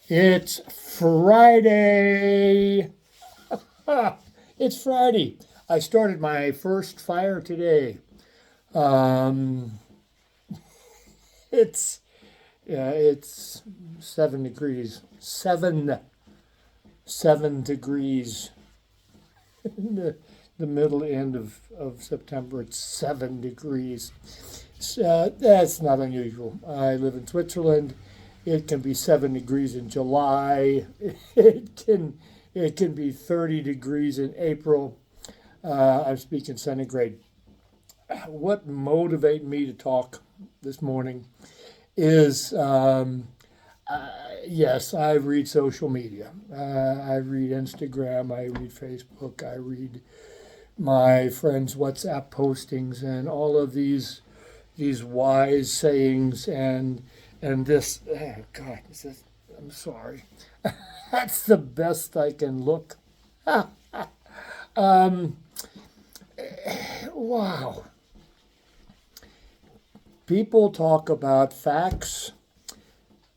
It's Friday. It's Friday. I started my first fire today. Um, it's it's 7 degrees. 7 degrees in the middle end of September. It's 7 degrees. That's not unusual. I live in Switzerland. It can be 7 degrees in July. It can it can be 30 degrees in April. I'm speaking centigrade. What motivated me to talk this morning is yes, I read social media. I read Instagram. I read Facebook. I read my friends' WhatsApp postings and all of these wise sayings and this. Oh God, I'm sorry. That's the best I can look. um, wow. People talk about facts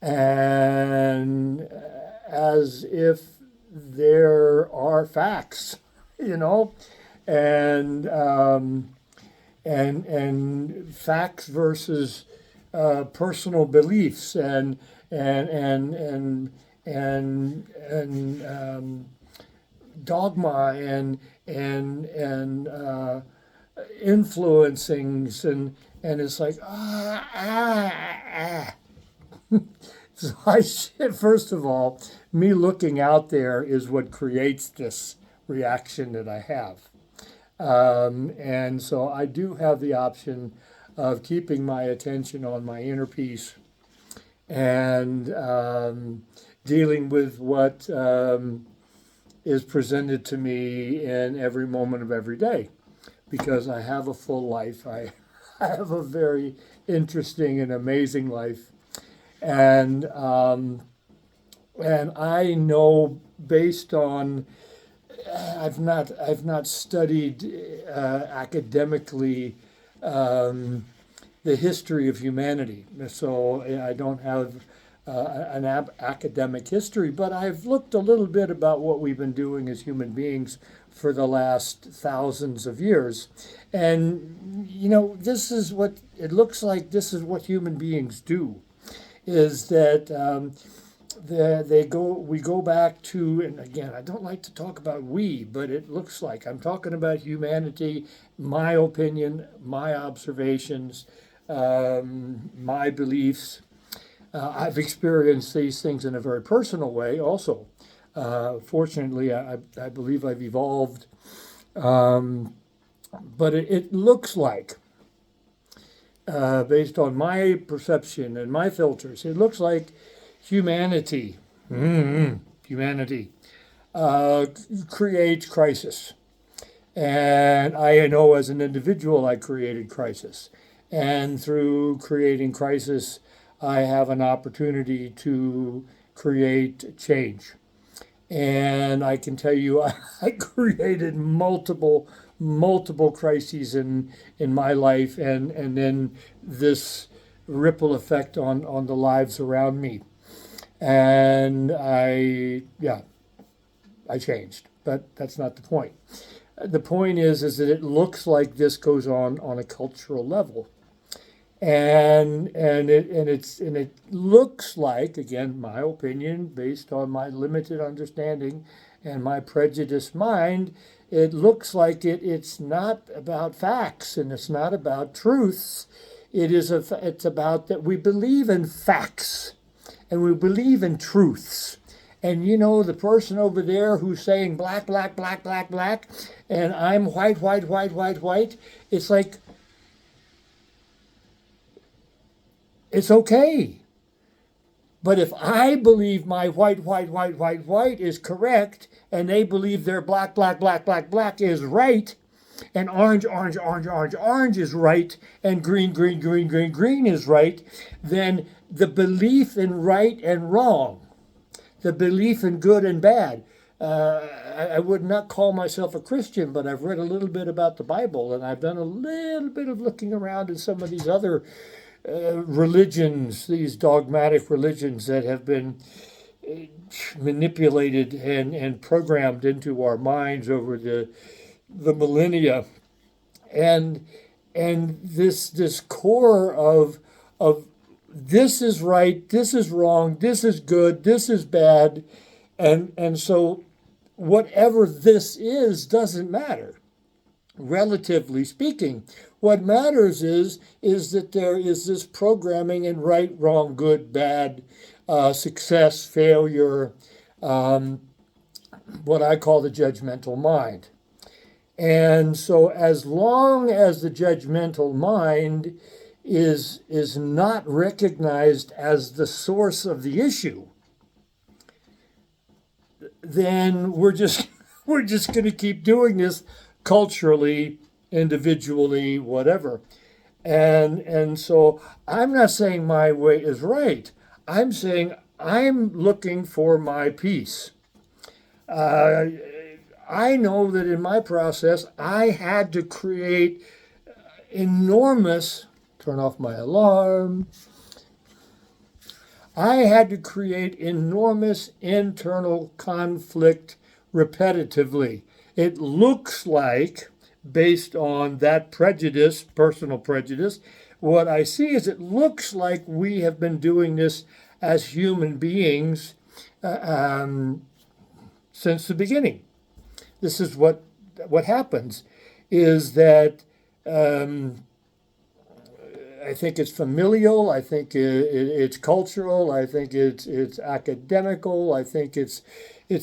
and as if there are facts, you know, and and facts versus personal beliefs and and dogma and influencings and it's like So first of all, me looking out there is what creates this reaction that I have. And so I do have the option of keeping my attention on my inner peace and dealing with what is presented to me in every moment of every day because I have a full life. I have a very interesting and amazing life. And and I know based on I've not studied academically the history of humanity, so I don't have an academic history, but I've looked a little bit about what we've been doing as human beings for the last thousands of years, and this is what it looks like. This is what human beings do. Is that we go back to, and again, I don't like to talk about we, but it looks like I'm talking about humanity, my opinion, my observations, my beliefs. I've experienced these things in a very personal way also. Fortunately, I believe I've evolved, um, but it looks like, based on my perception and my filters, it looks like humanity, humanity, uh, creates crisis. And I know as an individual, I created crisis. And through creating crisis, I have an opportunity to create change. And I can tell you, I created multiple crises in my life, and then this ripple effect on the lives around me. And I changed, but that's not the point. The point is that it looks like this goes on a cultural level, and it looks like, again, my opinion based on my limited understanding and my prejudiced mind, it looks like it's not about facts and it's not about truths. It's about that we believe in facts and we believe in truths. And the person over there who's saying black, black, black, black, black, and I'm white, white, white, white, white, it's like, it's okay. But if I believe my white, white, white, white, white is correct, and they believe their black, black, black, black, black is right, and orange, orange, orange, orange, orange is right, and green, green, green, green, green is right, then the belief in right and wrong, the belief in good and bad. I would not call myself a Christian, but I've read a little bit about the Bible, and I've done a little bit of looking around in some of these other religions, these dogmatic religions that have been manipulated and programmed into our minds over the millennia, and this core of this is right, this is wrong, this is good, this is bad, and so whatever this is doesn't matter, relatively speaking. What matters is that there is this programming in right, wrong, good, bad, success, failure, what I call the judgmental mind. And so as long as the judgmental mind is not recognized as the source of the issue, then we're just going to keep doing this culturally, individually, whatever. And so I'm not saying my way is right. I'm saying I'm looking for my peace. I know that in my process, I had to create enormous, turn off my alarm, I had to create enormous internal conflict repetitively. It looks like, based on that prejudice, personal prejudice, what I see is it looks like we have been doing this as human beings since the beginning. This is what happens, is that I think it's familial. I think it's cultural. I think it's academical. I think it's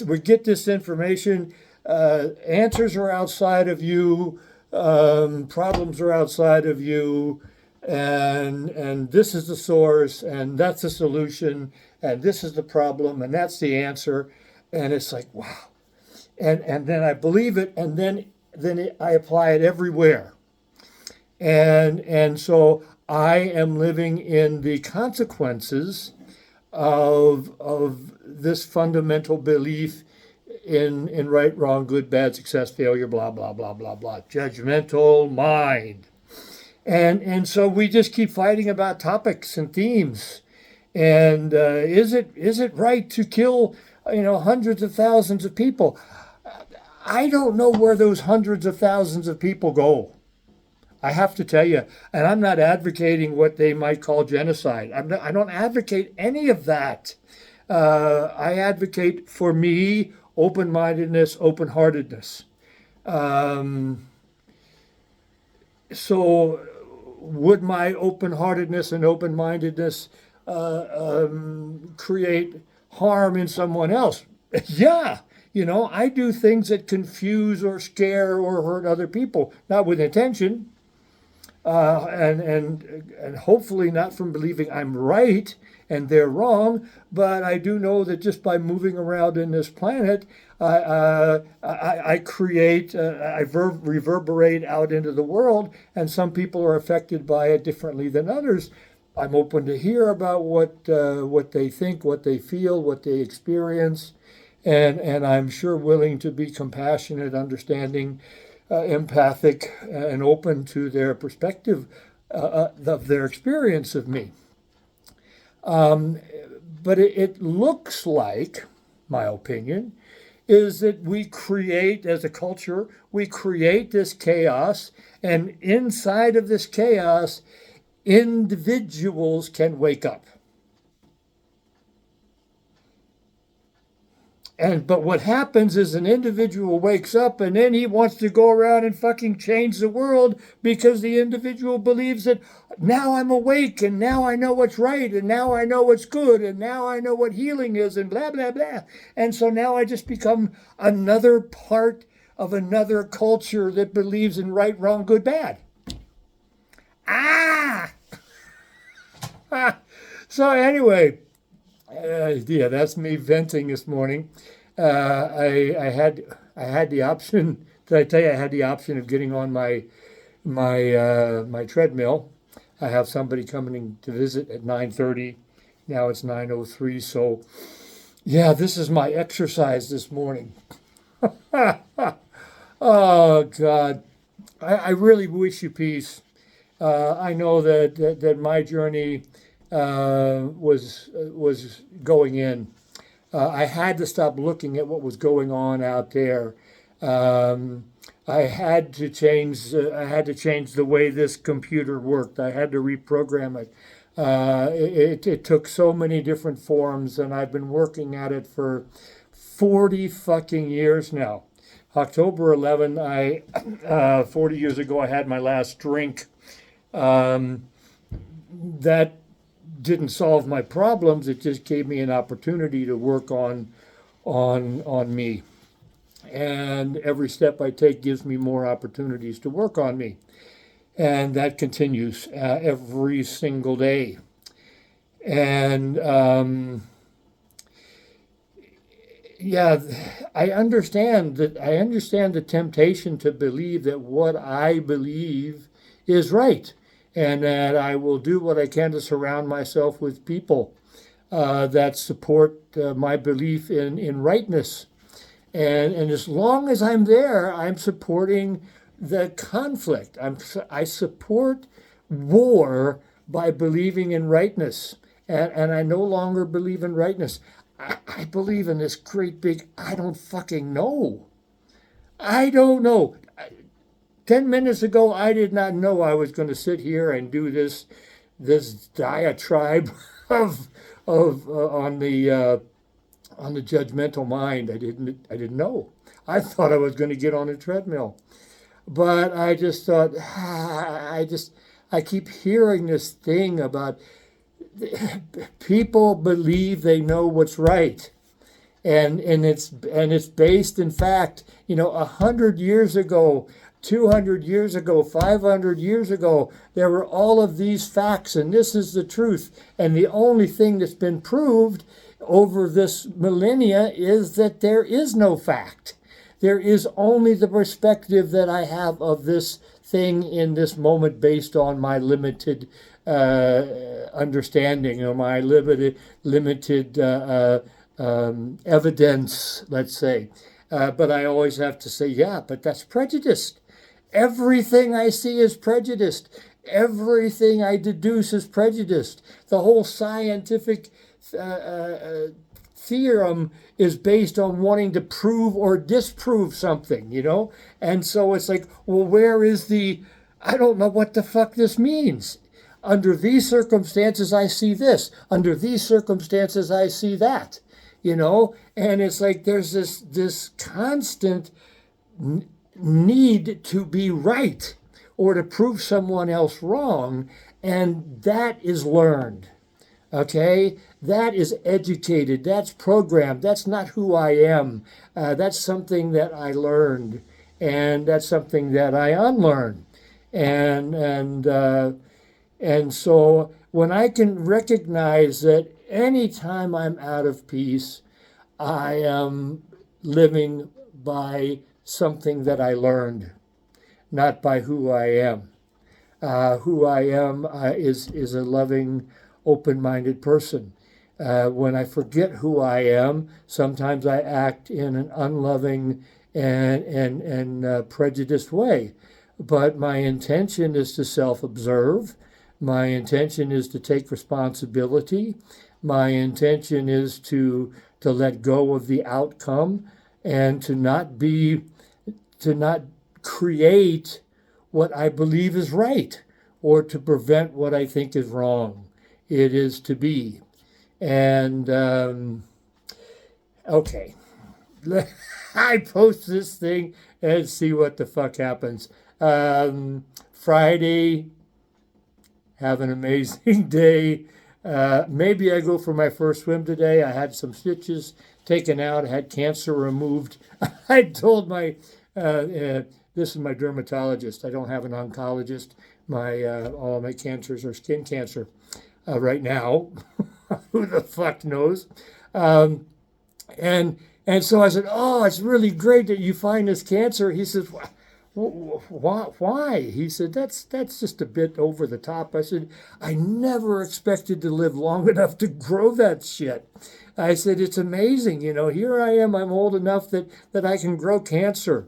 we get this information. Answers are outside of you. Problems are outside of you, and this is the source, and that's the solution, and this is the problem, and that's the answer, and it's like wow, and then I believe it, and then I apply it everywhere, and so I am living in the consequences of this fundamental belief in right, wrong, good, bad, success, failure, blah, blah, blah, blah, blah. Judgmental mind. And so we just keep fighting about topics and themes. And is it right to kill hundreds of thousands of people? I don't know where those hundreds of thousands of people go. I have to tell you, and I'm not advocating what they might call genocide. I don't advocate any of that. I advocate, for me, open-mindedness, open-heartedness. So would my open-heartedness and open-mindedness create harm in someone else? Yeah. I do things that confuse or scare or hurt other people, not with intention. And hopefully not from believing I'm right and they're wrong, but I do know that just by moving around in this planet, I create, reverberate out into the world, and some people are affected by it differently than others. I'm open to hear about what they think, what they feel, what they experience, and I'm sure willing to be compassionate, understanding, empathic, and open to their perspective of their experience of me. But it looks like, my opinion, is that we create, as a culture, we create this chaos, and inside of this chaos, individuals can wake up. But what happens is an individual wakes up and then he wants to go around and fucking change the world because the individual believes that now I'm awake and now I know what's right and now I know what's good and now I know what healing is and blah, blah, blah. And so now I just become another part of another culture that believes in right, wrong, good, bad. So anyway, yeah, that's me venting this morning. I had the option. Did I tell you I had the option of getting on my treadmill? I have somebody coming to visit at 9:30. Now it's 9:03. So, yeah, this is my exercise this morning. Oh God, I really wish you peace. I know that my journey was going in. I had to stop looking at what was going on out there. Um, I had to change. I had to change the way this computer worked. I had to reprogram it. It took so many different forms, and I've been working at it for 40 fucking years now. October 11, 40 years ago, I had my last drink. Um, that didn't solve my problems. It just gave me an opportunity to work on me. And every step I take gives me more opportunities to work on me. And that continues every single day. And yeah, I understand that. I understand the temptation to believe that what I believe is right, and that I will do what I can to surround myself with people that support my belief in rightness. And as long as I'm there, I'm supporting the conflict. I support war by believing in rightness. And I no longer believe in rightness. I believe in this great big, I don't fucking know. I don't know. 10 minutes ago, I did not know I was going to sit here and do this diatribe of on the judgmental mind. I didn't know. I thought I was going to get on a treadmill, but I just thought I keep hearing this thing about people believe they know what's right, and it's based in fact. 100 years ago, 200 years ago, 500 years ago, there were all of these facts, and this is the truth. And the only thing that's been proved over this millennia is that there is no fact. There is only the perspective that I have of this thing in this moment based on my limited understanding or my limited evidence, let's say. But I always have to say, yeah, but that's prejudiced. Everything I see is prejudiced. Everything I deduce is prejudiced. The whole scientific theorem is based on wanting to prove or disprove something, And so it's like, well, where is I don't know what the fuck this means. Under these circumstances, I see this. Under these circumstances, I see that, And it's like there's this constant need to be right or to prove someone else wrong, and that is learned. Okay, that is educated. That's programmed. That's not who I am. That's something that I learned, and that's something that I unlearned. And so when I can recognize that anytime I'm out of peace, I am living by something that I learned, not by who I am. Who I am is a loving, open-minded person. When I forget who I am, sometimes I act in an unloving and prejudiced way. But my intention is to self-observe. My intention is to take responsibility. My intention is to let go of the outcome and to not create what I believe is right or to prevent what I think is wrong. It is to be. And, okay. I post this thing and see what the fuck happens. Friday, have an amazing day. Maybe I go for my first swim today. I had some stitches taken out. I had cancer removed. I told my, this is my dermatologist. I don't have an oncologist. All my cancers are skin cancer right now. Who the fuck knows? And so I said, oh, it's really great that you find this cancer. He says, Why? He said, that's just a bit over the top. I said, I never expected to live long enough to grow that shit. I said, it's amazing. Here I am. I'm old enough that I can grow cancer,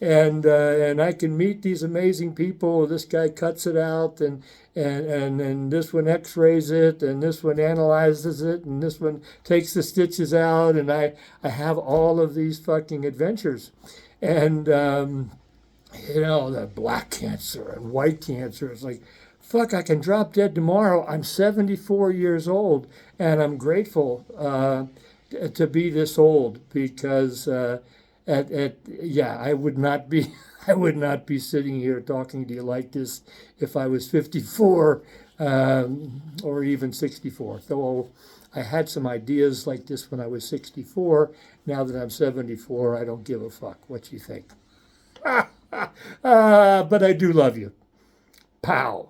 and I can meet these amazing people. This guy cuts it out, and this one X-rays it, and this one analyzes it, and this one takes the stitches out, and I have all of these fucking adventures, and the black cancer and white cancer. It's like, fuck, I can drop dead tomorrow. I'm 74 years old, and I'm grateful to be this old because I would not be I would not be sitting here talking to you like this if I was 54 or even 64. Though I had some ideas like this when I was 64. Now that I'm 74, I don't give a fuck what you think. But I do love you. Pow.